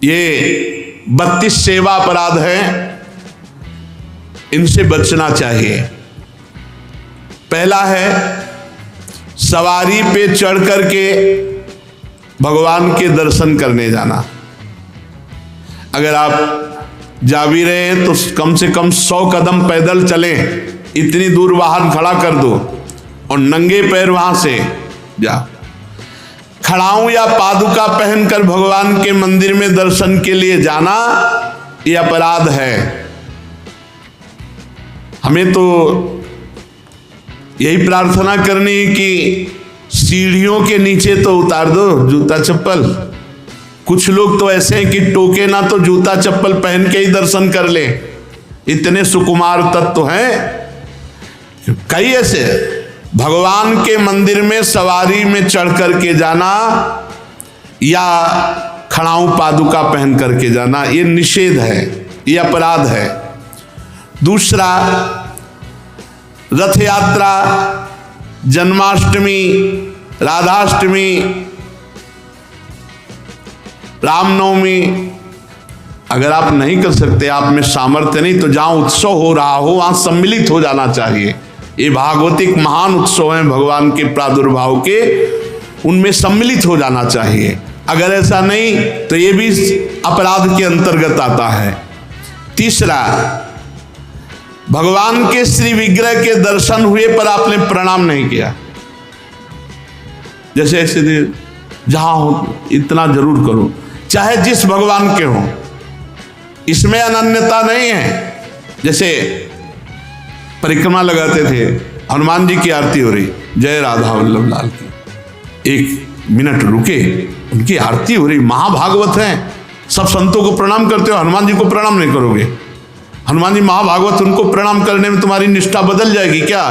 ये 32 सेवा अपराध हैं, इनसे बचना चाहिए। पहला है सवारी पे चढ़ करके भगवान के दर्शन करने जाना। अगर आप जा भी रहे हैं तो कम से कम 100 कदम पैदल चलें, इतनी दूर वाहन खड़ा कर दो और नंगे पैर वहां से जा। खड़ाऊं या पादुका पहनकर भगवान के मंदिर में दर्शन के लिए जाना यह अपराध है। हमें तो यही प्रार्थना करनी कि सीढ़ियों के नीचे तो उतार दो जूता चप्पल। कुछ लोग तो ऐसे हैं कि टोके ना तो जूता चप्पल पहन के ही दर्शन कर ले, इतने सुकुमार तत्व हैं। कई ऐसे भगवान के मंदिर में सवारी में चढ़ करके जाना या खड़ाऊं पादुका पहन करके जाना, ये निषेध है, ये अपराध है। दूसरा, रथ यात्रा, जन्माष्टमी, राधाष्टमी, रामनवमी अगर आप नहीं कर सकते, आप में सामर्थ्य नहीं, तो जहां उत्सव हो रहा हो वहां सम्मिलित हो जाना चाहिए। ये भागवतिक महान उत्सव हैं भगवान के प्रादुर्भाव के, उनमें सम्मिलित हो जाना चाहिए। अगर ऐसा नहीं तो ये भी अपराध के अंतर्गत आता है। तीसरा, भगवान के श्री विग्रह के दर्शन हुए पर आपने प्रणाम नहीं किया। जैसे ऐसे जहां हो इतना जरूर करो, चाहे जिस भगवान के हो, इसमें अनन्यता नहीं है। जैसे परिक्रमा लगाते थे, हनुमान जी की आरती हो रही, जय राधा वल्लभ लाल की, 1 मिनट रुके, उनकी आरती हो रही, महाभागवत हैं, सब संतों को प्रणाम करते हो, हनुमान जी को प्रणाम नहीं करोगे? हनुमान जी महाभागवत, उनको प्रणाम करने में तुम्हारी निष्ठा बदल जाएगी क्या?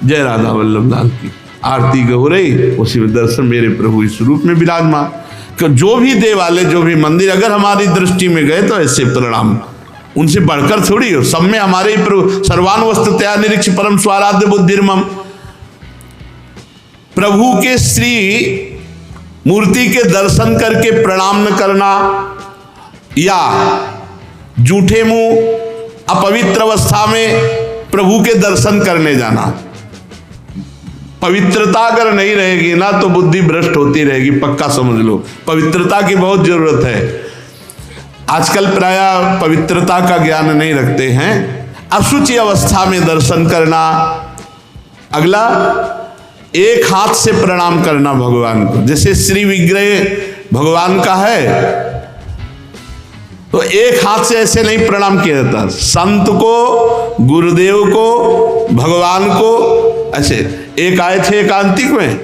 जय राधा वल्लभ लाल की आरती हो रही, उसी में दर्शन मेरे प्रभु इस रूप में विराजमान। जो भी देवालय, जो भी मंदिर अगर हमारी दृष्टि में गए तो ऐसे प्रणाम, उनसे बढ़कर थोड़ी हो। सब में हमारे सर्वान वस्तुतया निरीक्ष परम स्वाराध्य बुद्धिर्मम। प्रभु के श्री मूर्ति के दर्शन करके प्रणाम न करना या जूठे मुंह अपवित्र अवस्था में प्रभु के दर्शन करने जाना। पवित्रता अगर नहीं रहेगी ना तो बुद्धि भ्रष्ट होती रहेगी, पक्का समझ लो। पवित्रता की बहुत जरूरत है। आजकल प्रायः पवित्रता का ज्ञान नहीं रखते हैं। अशुचि अवस्था में दर्शन करना। अगला, एक हाथ से प्रणाम करना भगवान को। जैसे श्री विग्रह भगवान का है तो एक हाथ से ऐसे नहीं प्रणाम किया जाता। संत को, गुरुदेव को, भगवान को ऐसे। एक आए थे एकांतिक में,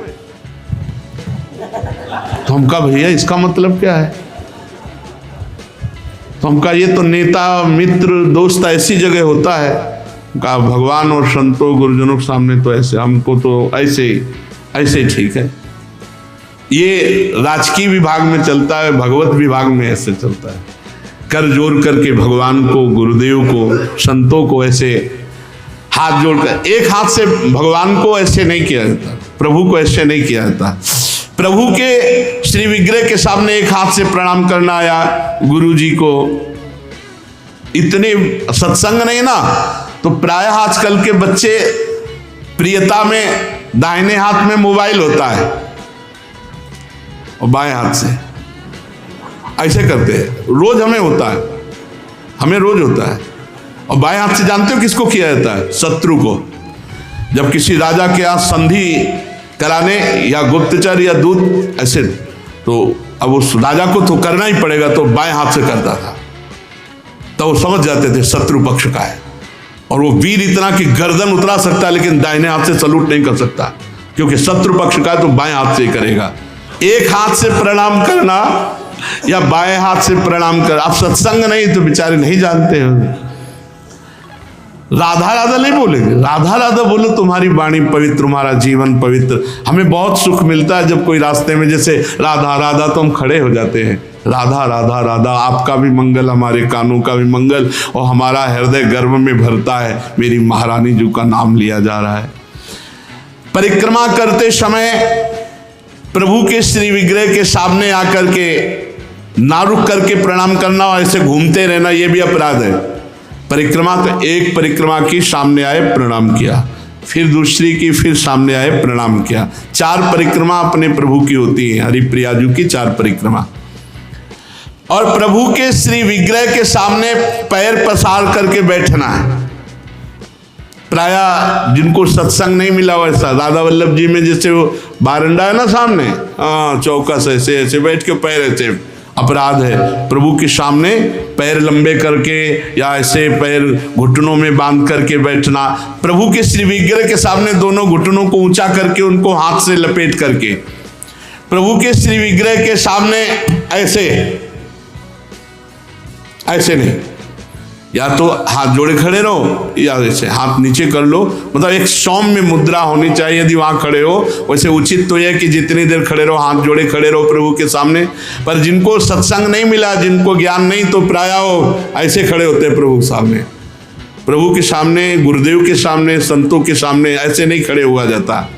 तो हम कहा भैया इसका मतलब क्या है? तो हम कहा ये तो नेता मित्र दोस्त ऐसी जगह होता है। कहा भगवान और संतों गुरुजनों के सामने तो ऐसे, हमको तो ऐसे ठीक है। ये राजकीय विभाग में चलता है, भगवत विभाग में ऐसे चलता है। कर जोड़ करके भगवान को, गुरुदेव को, संतों को ऐसे हाथ जोड़कर, एक हाथ से भगवान को ऐसे नहीं किया जाता, प्रभु को ऐसे नहीं किया जाता। प्रभु के श्री विग्रह के सामने एक हाथ से प्रणाम करना या गुरु जी को, इतने सत्संग नहीं ना, तो प्रायः आजकल के बच्चे प्रियता में दाहिने हाथ में मोबाइल होता है और बाएं हाथ से ऐसे करते हैं। रोज हमें होता है, हमें रोज होता है। और बाएं हाथ से जानते हो किसको किया जाता है? शत्रु को। जब किसी राजा के यहाँ संधि कराने या गुप्तचर या दूत ऐसे, तो अब उस राजा को तो करना ही पड़ेगा, तो बाएं हाथ से करता था। तो वो समझ जाते थे शत्रु पक्ष का है, और वो वीर इतना कि गर्दन उतरा सकता है लेकिन दाहिने हाथ से सलूट नहीं कर सकता, क्योंकि शत्रु पक्ष का है तो बाएं हाथ से ही करेगा। एक हाथ से प्रणाम करना या बाएं हाथ से प्रणाम कर, आप सत्संग नहीं तो बेचारे नहीं जानते हो। राधा राधा नहीं बोलेंगे, राधा राधा बोलो, तुम्हारी वाणी पवित्र, तुम्हारा जीवन पवित्र। हमें बहुत सुख मिलता है जब कोई रास्ते में जैसे राधा राधा तो हम खड़े हो जाते हैं। राधा राधा राधा, आपका भी मंगल, हमारे कानों का भी मंगल, और हमारा हृदय गर्व में भरता है, मेरी महारानी जी का नाम लिया जा रहा है। परिक्रमा करते समय प्रभु के श्री विग्रह के सामने आकर के ना रुक करके प्रणाम करना और ऐसे घूमते रहना, ये भी अपराध है। परिक्रमा तो एक परिक्रमा की, सामने आए प्रणाम किया, फिर दूसरी की, फिर सामने आए प्रणाम किया। 4 परिक्रमा अपने प्रभु की होती है, हरिप्रियाजू की 4 परिक्रमा। और प्रभु के श्री विग्रह के सामने पैर पसार करके बैठना है। प्राय जिनको सत्संग नहीं मिला वैसा, राधा वल्लभ जी में जैसे वो बारंडा है ना सामने, चौकस ऐसे ऐसे बैठ के पैर ऐसे, अपराध है। प्रभु के सामने पैर लंबे करके या ऐसे पैर घुटनों में बांध करके बैठना। प्रभु के श्री विग्रह के सामने दोनों घुटनों को ऊंचा करके उनको हाथ से लपेट करके, प्रभु के श्री विग्रह के सामने ऐसे ऐसे नहीं, या तो हाथ जोड़े खड़े रहो या ऐसे हाथ नीचे कर लो, मतलब एक सौम्य मुद्रा होनी चाहिए। यदि वहां खड़े हो, वैसे उचित तो यह कि जितनी देर खड़े रहो हाथ जोड़े खड़े रहो प्रभु के सामने। पर जिनको सत्संग नहीं मिला, जिनको ज्ञान नहीं, तो प्राय ऐसे खड़े होते हैं प्रभु के सामने। प्रभु के सामने, गुरुदेव के सामने, संतों के सामने ऐसे नहीं खड़े हुआ जाता।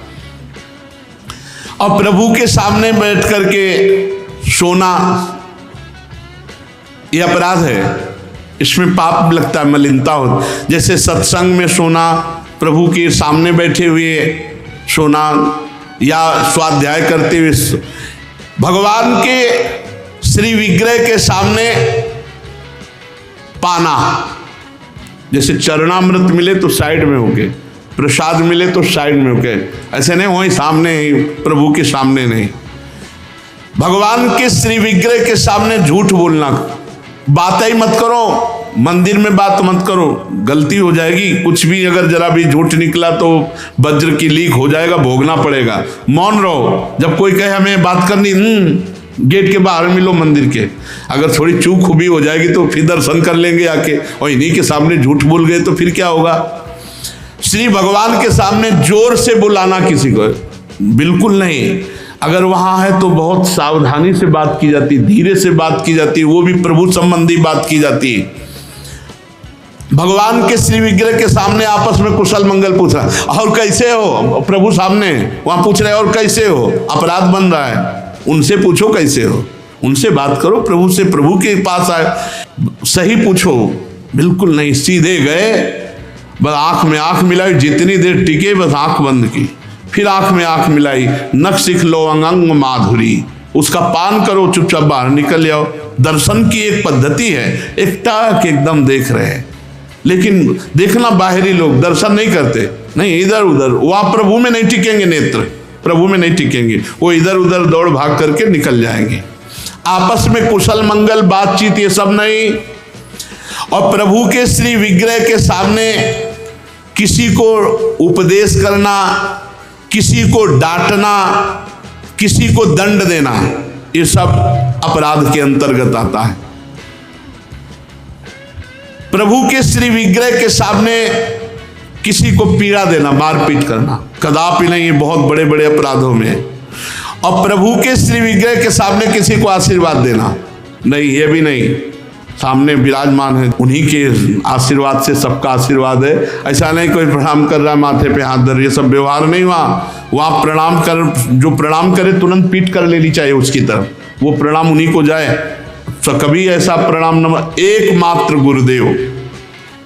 और प्रभु के सामने बैठ करके सोना ये अपराध है, इसमें पाप लगता है, मलिनता हो। जैसे सत्संग में सोना, प्रभु के सामने बैठे हुए सोना, या स्वाध्याय करते हुए, भगवान के श्री विग्रह के सामने पाना। जैसे चरणामृत मिले तो साइड में होके, प्रसाद मिले तो साइड में होके, ऐसे नहीं वहीं सामने ही, प्रभु के सामने नहीं। भगवान के श्री विग्रह के सामने झूठ बोलना, बात ही मत करो, मंदिर में बात मत करो, गलती हो जाएगी। कुछ भी अगर जरा भी झूठ निकला तो वज्र की लीक हो जाएगा, भोगना पड़ेगा। मौन रहो। जब कोई कहे हमें बात करनी, गेट के बाहर मिलो मंदिर के। अगर थोड़ी चूक खूबी हो जाएगी तो फिर दर्शन कर लेंगे आके, और इन्हीं के सामने झूठ बोल गए तो फिर क्या होगा। श्री भगवान के सामने जोर से बुलाना किसी को बिल्कुल नहीं। अगर वहां है तो बहुत सावधानी से बात की जाती, धीरे से बात की जाती, वो भी प्रभु संबंधी बात की जाती। भगवान के श्री विग्रह के सामने आपस में कुशल मंगल पूछ रहा, और कैसे हो, प्रभु सामने वहां पूछ रहे और कैसे हो, अपराध बन रहा है। उनसे पूछो कैसे हो, उनसे बात करो प्रभु से, प्रभु के पास आए सही पूछो। बिल्कुल नहीं, सीधे गए, बस आंख में आंख मिलाई, जितनी देर टिके बस आंख बंद की, फिर आंख में आंख मिलाई, नख सिख लो अंग माधुरी, उसका पान करो, चुपचाप बाहर निकल जाओ। दर्शन की एक पद्धति है, एक टाक एकदम देख रहे हैं, लेकिन देखना बाहरी लोग दर्शन नहीं करते, नहीं इधर उधर, वहां प्रभु में नहीं टिकेंगे, नेत्र प्रभु में नहीं टिकेंगे, वो इधर उधर दौड़ भाग करके निकल जाएंगे। आपस में कुशल मंगल बातचीत ये सब नहीं। और प्रभु के श्री विग्रह के सामने किसी को उपदेश करना, किसी को डांटना, किसी को दंड देना, ये सब अपराध के अंतर्गत आता है। प्रभु के श्री विग्रह के सामने किसी को पीड़ा देना, मारपीट करना, कदापि नहीं, ये बहुत बड़े बड़े अपराधों में। और प्रभु के श्री विग्रह के सामने किसी को आशीर्वाद देना, नहीं, ये भी नहीं। सामने विराजमान है, उन्हीं के आशीर्वाद से सबका आशीर्वाद है। ऐसा नहीं कोई प्रणाम कर रहा है माथे पे हाथ धर, ये सब व्यवहार नहीं। वहाँ प्रणाम कर, जो प्रणाम करे तुरंत पीठ कर लेनी चाहिए उसकी तरफ, वो प्रणाम उन्हीं को जाए। तो कभी ऐसा प्रणाम न, एकमात्र गुरुदेव।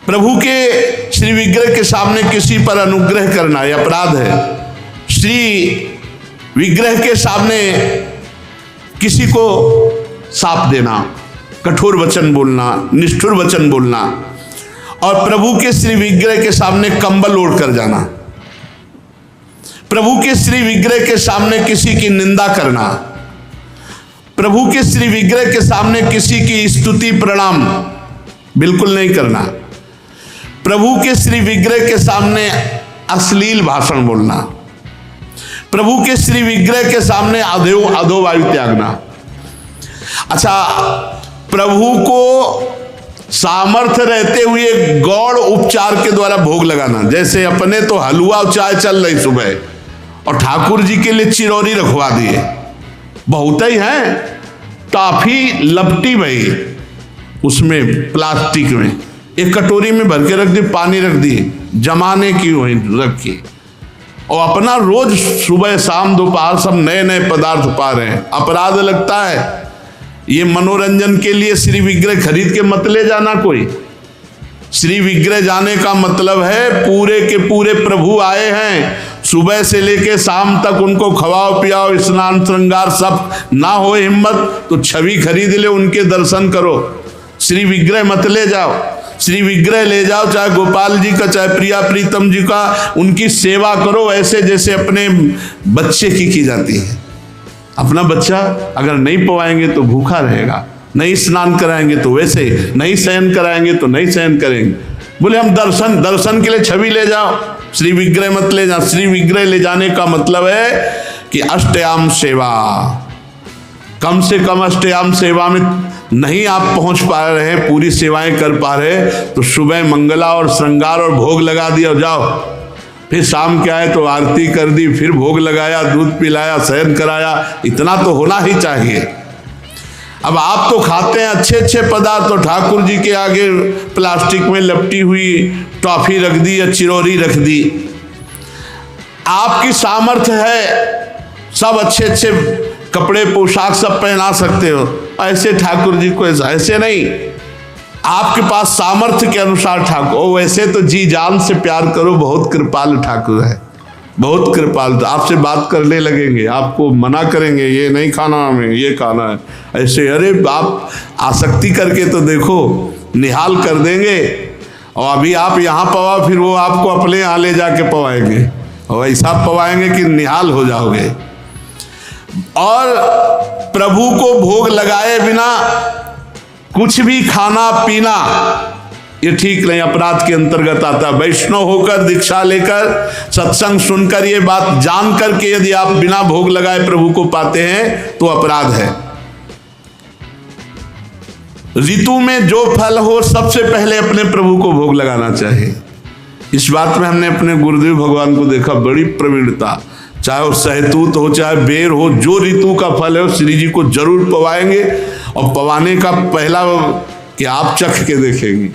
प्रभु के श्री विग्रह के सामने किसी पर अनुग्रह करना यह अपराध है। श्री विग्रह के सामने किसी को साप देना, कठोर वचन बोलना, निष्ठुर वचन बोलना, और प्रभु के श्री विग्रह के सामने कंबल ओढ़ कर जाना, प्रभु के श्री विग्रह के सामने किसी की निंदा करना, प्रभु के श्री विग्रह के सामने किसी की स्तुति प्रणाम बिल्कुल नहीं करना, प्रभु के श्री विग्रह के सामने अश्लील भाषण बोलना, प्रभु के श्री विग्रह के सामने अधो वायु त्यागना। अच्छा, प्रभु को सामर्थ्य रहते हुए गौड़ उपचार के द्वारा भोग लगाना, जैसे अपने तो हलवा चाय चल रही सुबह और ठाकुर जी के लिए चिरौरी रखवा दिए, बहुत ही है, टॉफी लपटी भाई उसमें प्लास्टिक में, एक कटोरी में भर के रख दी, पानी रख दी, जमाने की वही रखी, और अपना रोज सुबह शाम दोपहर सब नए नए पदार्थ पा रहे हैं। अपराध लगता है। ये मनोरंजन के लिए श्री विग्रह खरीद के मत ले जाना कोई। श्री विग्रह जाने का मतलब है पूरे के पूरे प्रभु आए हैं, सुबह से लेके शाम तक उनको खवाओ पियाओ, स्नान श्रृंगार सब ना हो हिम्मत तो छवि खरीद ले, उनके दर्शन करो। श्री विग्रह मत ले जाओ। श्री विग्रह ले जाओ, चाहे गोपाल जी का चाहे प्रिया प्रीतम जी का, उनकी सेवा करो ऐसे जैसे अपने बच्चे की जाती है। अपना बच्चा अगर नहीं पवाएंगे तो भूखा रहेगा, नहीं स्नान कराएंगे तो वैसे, नहीं शयन कराएंगे तो नहीं शयन करेंगे। बोले हम दर्शन के लिए छवि ले जाओ, श्री विग्रह मत ले जाओ। श्री विग्रह ले जाने का मतलब है कि अष्टयाम सेवा, कम से कम अष्टयाम सेवा में नहीं आप पहुंच पा रहे हैं, पूरी सेवाएं कर पा रहे, तो सुबह मंगला और श्रृंगार और भोग लगा दिया जाओ, फिर शाम के आए तो आरती कर दी, फिर भोग लगाया, दूध पिलाया, शयन कराया, इतना तो होना ही चाहिए। अब आप तो खाते हैं अच्छे अच्छे पदार्थ, तो ठाकुर जी के आगे प्लास्टिक में लपटी हुई टॉफी रख दी या चिरौरी रख दी। आपकी सामर्थ्य है, सब अच्छे अच्छे कपड़े पोशाक सब पहना सकते हो, ऐसे ठाकुर जी को ऐसे नहीं, आपके पास सामर्थ्य के अनुसार ठाकुर, वैसे तो जी जान से प्यार करो, बहुत कृपाल ठाकुर है, बहुत कृपाल। तो आपसे बात करने लगेंगे, आपको मना करेंगे, ये नहीं खाना हमें, ये खाना है, ऐसे। अरे आप आसक्ति करके तो देखो, निहाल कर देंगे। और अभी आप यहाँ पवाओ, फिर वो आपको अपने यहाँ ले जाके पवाएंगे, और ऐसा पवाएंगे कि निहाल हो जाओगे। और प्रभु को भोग लगाए बिना कुछ भी खाना पीना ये ठीक नहीं, अपराध के अंतर्गत आता। वैष्णव होकर दीक्षा लेकर सत्संग सुनकर ये बात जान करके यदि आप बिना भोग लगाए प्रभु को पाते हैं तो अपराध है। ऋतु में जो फल हो सबसे पहले अपने प्रभु को भोग लगाना चाहिए। इस बात में हमने अपने गुरुदेव भगवान को देखा, बड़ी प्रवीणता, चाहे वो सहतूत हो चाहे बेर हो, जो ऋतु का फल है वो श्री जी को जरूर पवाएंगे। और पवाने का पहला कि आप चख के देखेंगे,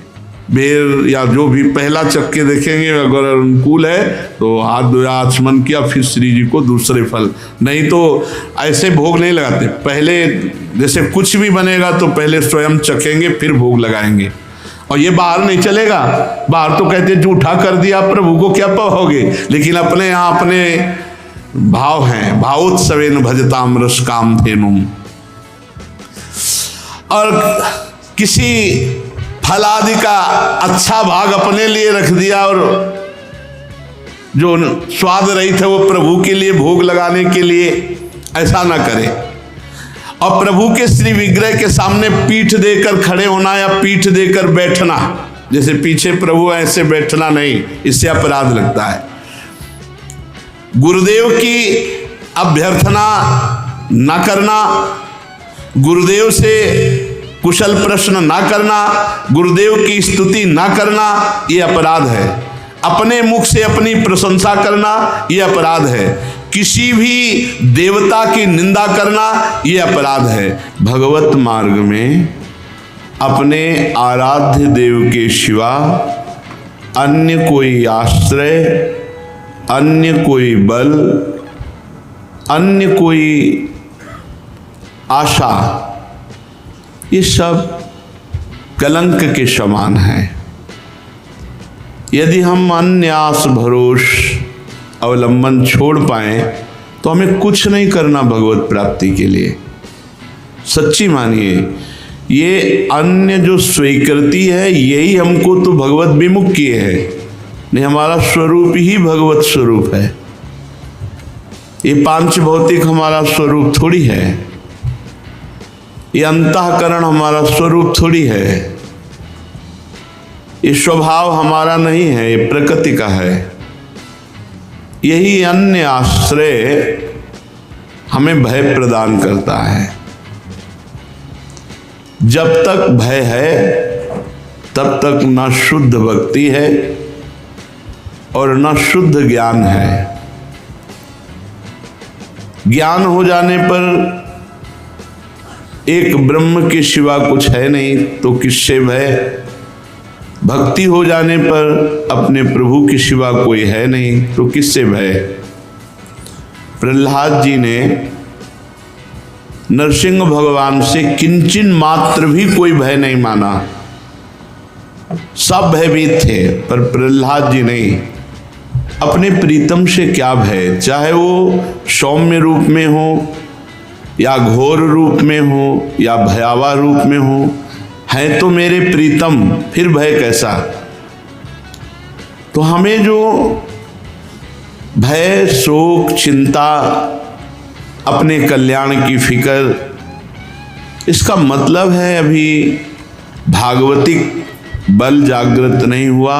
बेर या जो भी पहला चख के देखेंगे, अगर अनुकूल है तो हाथ धोया आचमन किया, फिर श्री जी को दूसरे फल। नहीं तो ऐसे भोग नहीं लगाते, पहले जैसे कुछ भी बनेगा तो पहले स्वयं चखेंगे फिर भोग लगाएंगे। और ये बाहर नहीं चलेगा, बाहर तो कहते जूठा कर दिया प्रभु को क्या पाओगे, लेकिन अपने यहाँ अपने भाव हैं, भावोत्सवेन भजताम रस काम धेनुम। और किसी फल आदि का अच्छा भाग अपने लिए रख दिया और जो स्वाद रहित है वो प्रभु के लिए भोग लगाने के लिए, ऐसा ना करें। और प्रभु के श्री विग्रह के सामने पीठ देकर खड़े होना या पीठ देकर बैठना, जैसे पीछे प्रभु ऐसे बैठना नहीं, इससे अपराध लगता है। गुरुदेव की अभ्यर्थना न करना, गुरुदेव से कुशल प्रश्न ना करना, गुरुदेव की स्तुति ना करना, ये अपराध है। अपने मुख से अपनी प्रशंसा करना ये अपराध है। किसी भी देवता की निंदा करना ये अपराध है। भगवत मार्ग में अपने आराध्य देव के सिवा अन्य कोई आश्रय, अन्य कोई बल, अन्य कोई आशा, ये सब कलंक के समान है। यदि हम अन्य आस भरोस अवलंबन छोड़ पाएं तो हमें कुछ नहीं करना भगवत प्राप्ति के लिए। सच्ची मानिए, ये अन्य जो स्वीकृति है यही हमको तो भगवत विमुख किए है। नहीं, हमारा स्वरूप ही भगवत स्वरूप है। ये पांच भौतिक हमारा स्वरूप थोड़ी है, ये अंतःकरण हमारा स्वरूप थोड़ी है, ये स्वभाव हमारा नहीं है, ये प्रकृति का है। यही अन्य आश्रय हमें भय प्रदान करता है। जब तक भय है तब तक न शुद्ध भक्ति है और न शुद्ध ज्ञान है। ज्ञान हो जाने पर एक ब्रह्म के सिवा कुछ है नहीं तो किससे भय। भक्ति हो जाने पर अपने प्रभु के सिवा कोई है नहीं तो किससे भय। प्रहलाद जी ने नरसिंह भगवान से किंचन मात्र भी कोई भय नहीं माना। सब भयभीत थे, पर प्रहलाद जी नहीं। अपने प्रीतम से क्या भय, चाहे वो सौम्य रूप में हो या घोर रूप में हो या भयावह रूप में हो, है तो मेरे प्रीतम, फिर भय कैसा। तो हमें जो भय, शोक, चिंता, अपने कल्याण की फिक्र, इसका मतलब है अभी भागवतिक बल जागृत नहीं हुआ।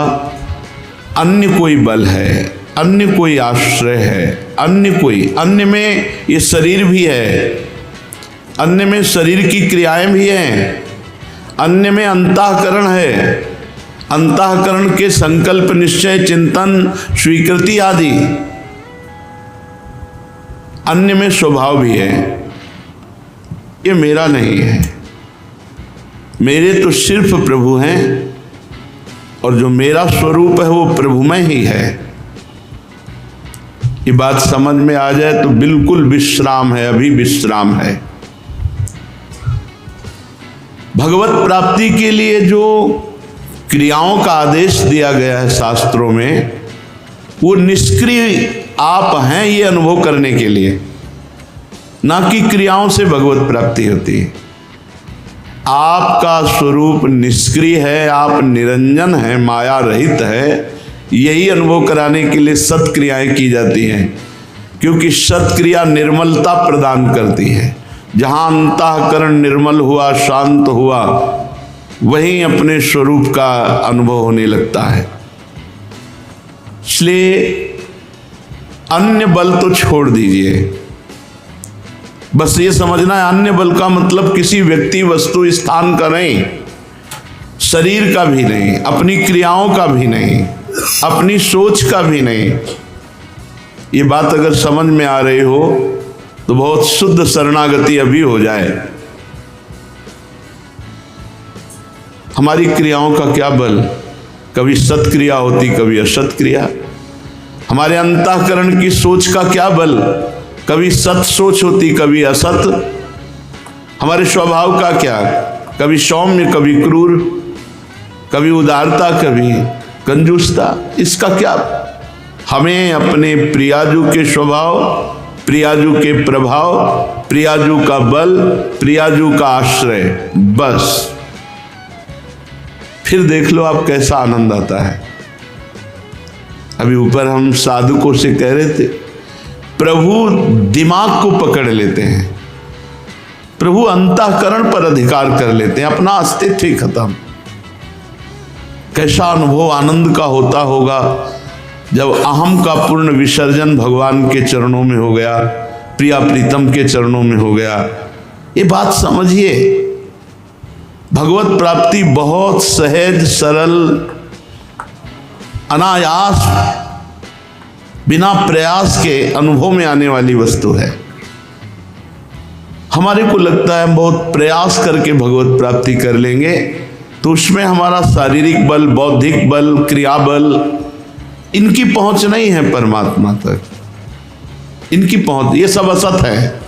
अन्य कोई बल है, अन्य कोई आश्रय है, अन्य में ये शरीर भी है, अन्य में शरीर की क्रियाएं भी हैं, अन्य में अंतःकरण है, अंतःकरण के संकल्प, निश्चय, चिंतन, स्वीकृति आदि, अन्य में स्वभाव भी है। ये मेरा नहीं है, मेरे तो सिर्फ प्रभु हैं, और जो मेरा स्वरूप है वो प्रभुमय ही है। ये बात समझ में आ जाए तो बिल्कुल विश्राम है, अभी विश्राम है। भगवत प्राप्ति के लिए जो क्रियाओं का आदेश दिया गया है शास्त्रों में, वो निष्क्रिय आप हैं ये अनुभव करने के लिए, ना कि क्रियाओं से भगवत प्राप्ति होती है। आपका स्वरूप निष्क्रिय है, आप निरंजन है, माया रहित है, यही अनुभव कराने के लिए सत्क्रियाएं की जाती हैं, क्योंकि सत्क्रिया निर्मलता प्रदान करती है। जहां अंतःकरण निर्मल हुआ, शांत हुआ, वहीं अपने स्वरूप का अनुभव होने लगता है। इसलिए अन्य बल तो छोड़ दीजिए, बस ये समझना है अन्य बल का मतलब किसी व्यक्ति, वस्तु, स्थान का नहीं, शरीर का भी नहीं, अपनी क्रियाओं का भी नहीं, अपनी सोच का भी नहीं। ये बात अगर समझ में आ रही हो तो बहुत शुद्ध शरणागति अभी हो जाए। हमारी क्रियाओं का क्या बल, कभी सत्क्रिया होती, कभी असत क्रिया। हमारे अंतःकरण की सोच का क्या बल, कभी सत सोच होती, कभी असत। हमारे स्वभाव का क्या, कभी सौम्य, कभी क्रूर, कभी उदारता, कभी कंजूसता। इसका क्या, हमें अपने प्रियाजू के स्वभाव, प्रियाजू के प्रभाव, प्रियाजू का बल, प्रियाजू का आश्रय, बस। फिर देख लो आप कैसा आनंद आता है। अभी ऊपर हम साधुकों से कह रहे थे, प्रभु दिमाग को पकड़ लेते हैं, प्रभु अंतःकरण पर अधिकार कर लेते हैं, अपना अस्तित्व ही खत्म। कैसा अनुभव आनंद का होता होगा जब अहम का पूर्ण विसर्जन भगवान के चरणों में हो गया, प्रिया प्रीतम के चरणों में हो गया। ये बात समझिए, भगवत प्राप्ति बहुत सहज, सरल, अनायास, बिना प्रयास के अनुभव में आने वाली वस्तु है। हमारे को लगता है हम बहुत प्रयास करके भगवत प्राप्ति कर लेंगे तो उसमें हमारा शारीरिक बल, बौद्धिक बल, क्रिया बल, इनकी पहुंच नहीं है परमात्मा तक। इनकी पहुंच, ये सब असत है।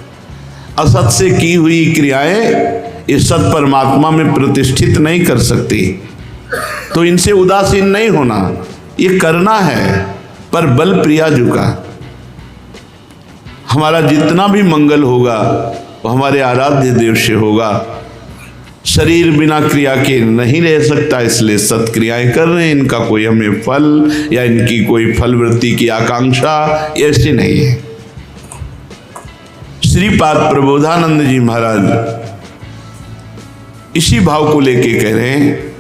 असत से की हुई क्रियाएं इस सत परमात्मा में प्रतिष्ठित नहीं कर सकती, तो इनसे उदासीन नहीं होना, ये करना है, पर बल प्रियाजू का। हमारा जितना भी मंगल होगा वो हमारे आराध्य देव से होगा। शरीर बिना क्रिया के नहीं रह सकता, इसलिए सत्क्रियाएं कर रहे हैं। इनका कोई हमें फल या इनकी कोई फलवृत्ति की आकांक्षा ऐसी नहीं है। श्रीपाद प्रबोधानंद जी महाराज इसी भाव को लेके कह रहे हैं,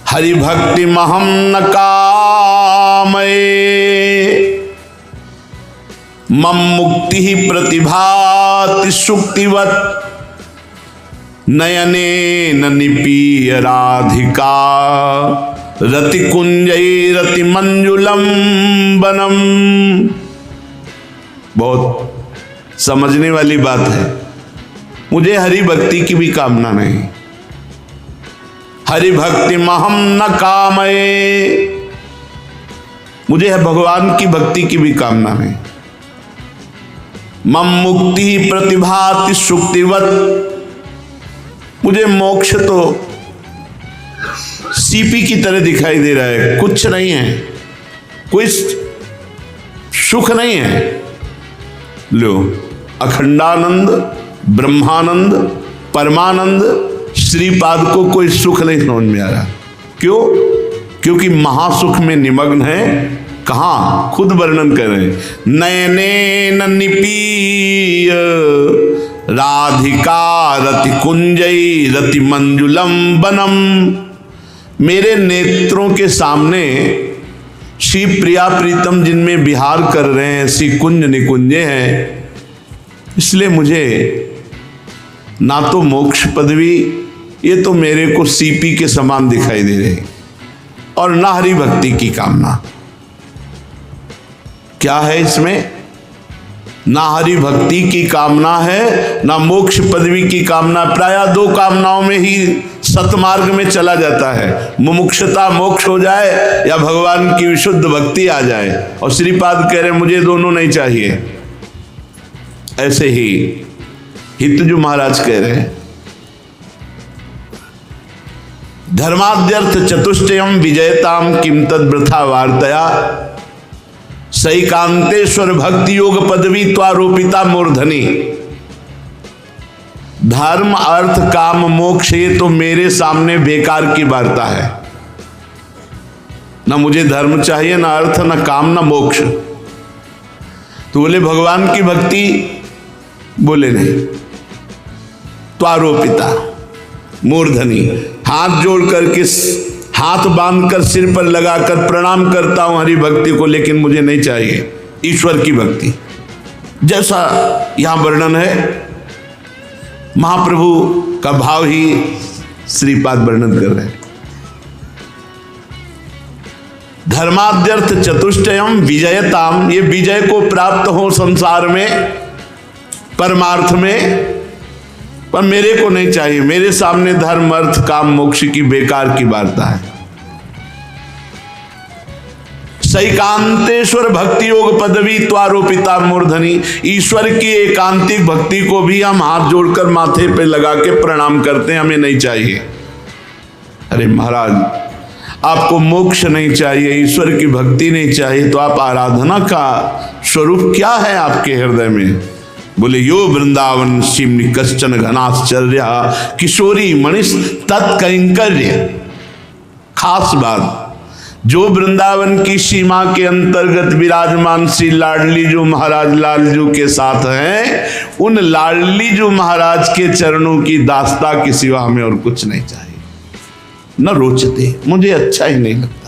हरि भक्ति महम न कामये, मम मुक्ति ही प्रतिभाति सुक्तिवत, नयने न निपीय राधिका, रति कुंजई रति मंजुलम बनम। बहुत समझने वाली बात है। मुझे हरि भक्ति की भी कामना नहीं, हरि भक्ति महम न कामये, मुझे है भगवान की भक्ति की भी कामना नहीं। मम मुक्ति प्रतिभाति सुक्तिवत, मुझे मोक्ष तो सीपी की तरह दिखाई दे रहा है, कुछ नहीं है, कोई सुख नहीं है। लो, अखंडानंद, ब्रह्मानंद, परमानंद श्रीपाद को कोई सुख नहीं समझ में आ रहा। क्यों? क्योंकि महासुख में निमग्न है। कहां? खुद वर्णन कर रहे हैं, नयने निपीय राधिका रति कुंजई रति मंजुलम बनम। मेरे नेत्रों के सामने श्री प्रिया प्रीतम जिनमें विहार कर रहे हैं श्री कुंज निकुंजे हैं, इसलिए मुझे ना तो मोक्ष पदवी, ये तो मेरे को सीपी के समान दिखाई दे रहे, और ना हरि भक्ति की कामना। क्या है इसमें? ना हरि भक्ति की कामना है, ना मोक्ष पदवी की कामना। प्रायः दो कामनाओं में ही सतमार्ग में चला जाता है, मुमुक्षता मोक्ष हो जाए या भगवान की विशुद्ध भक्ति आ जाए। और श्रीपाद कह रहे मुझे दोनों नहीं चाहिए। ऐसे ही हितजू महाराज कह रहे हैं, धर्माद्यर्थ चतुष्टयम विजयताम किम तद वृथा वार्तया, सैकांतेश्वर भक्ति योग पदवी त्वारोपिता मूर्धनि। धर्म अर्थ काम मोक्ष, ये तो मेरे सामने बेकार की वार्ता है। ना मुझे धर्म चाहिए, ना अर्थ, ना काम, ना मोक्ष। तो बोले भगवान की भक्ति, बोले नहीं। त्वारोपिता मूर्धनि, हाथ जोड़ करके, हाथ बांधकर सिर पर लगाकर प्रणाम करता हूं हरि भक्ति को, लेकिन मुझे नहीं चाहिए ईश्वर की भक्ति। जैसा यहां वर्णन है, महाप्रभु का भाव ही श्रीपाद वर्णन कर रहे हैं। धर्माद्यर्थ चतुष्टयम विजयताम, ये विजय को प्राप्त हो संसार में, परमार्थ में, पर मेरे को नहीं चाहिए। मेरे सामने धर्म अर्थ काम मोक्ष की बेकार की वार्ता है। सैकांतेश्वर भक्ति योग पदवी त्वारोपिता मूर्धनि, ईश्वर की एकांतिक भक्ति को भी हम हाथ जोड़कर माथे पे लगा के प्रणाम करते हैं, हमें नहीं चाहिए। अरे महाराज, आपको मोक्ष नहीं चाहिए, ईश्वर की भक्ति नहीं चाहिए, तो आप आराधना का स्वरूप क्या है आपके हृदय में? बोले यो वृंदावन शिव कश्चन घनाश्चर्य किशोरी मणिष तत्कैंकर्य। खास बात, जो वृंदावन की सीमा के अंतर्गत विराजमान श्री लाडली जो महाराज लालजू के साथ हैं, उन लाडली जो महाराज के चरणों की दास्ता के सिवा हमें और कुछ नहीं चाहिए। न रोचते, मुझे अच्छा ही नहीं लगता।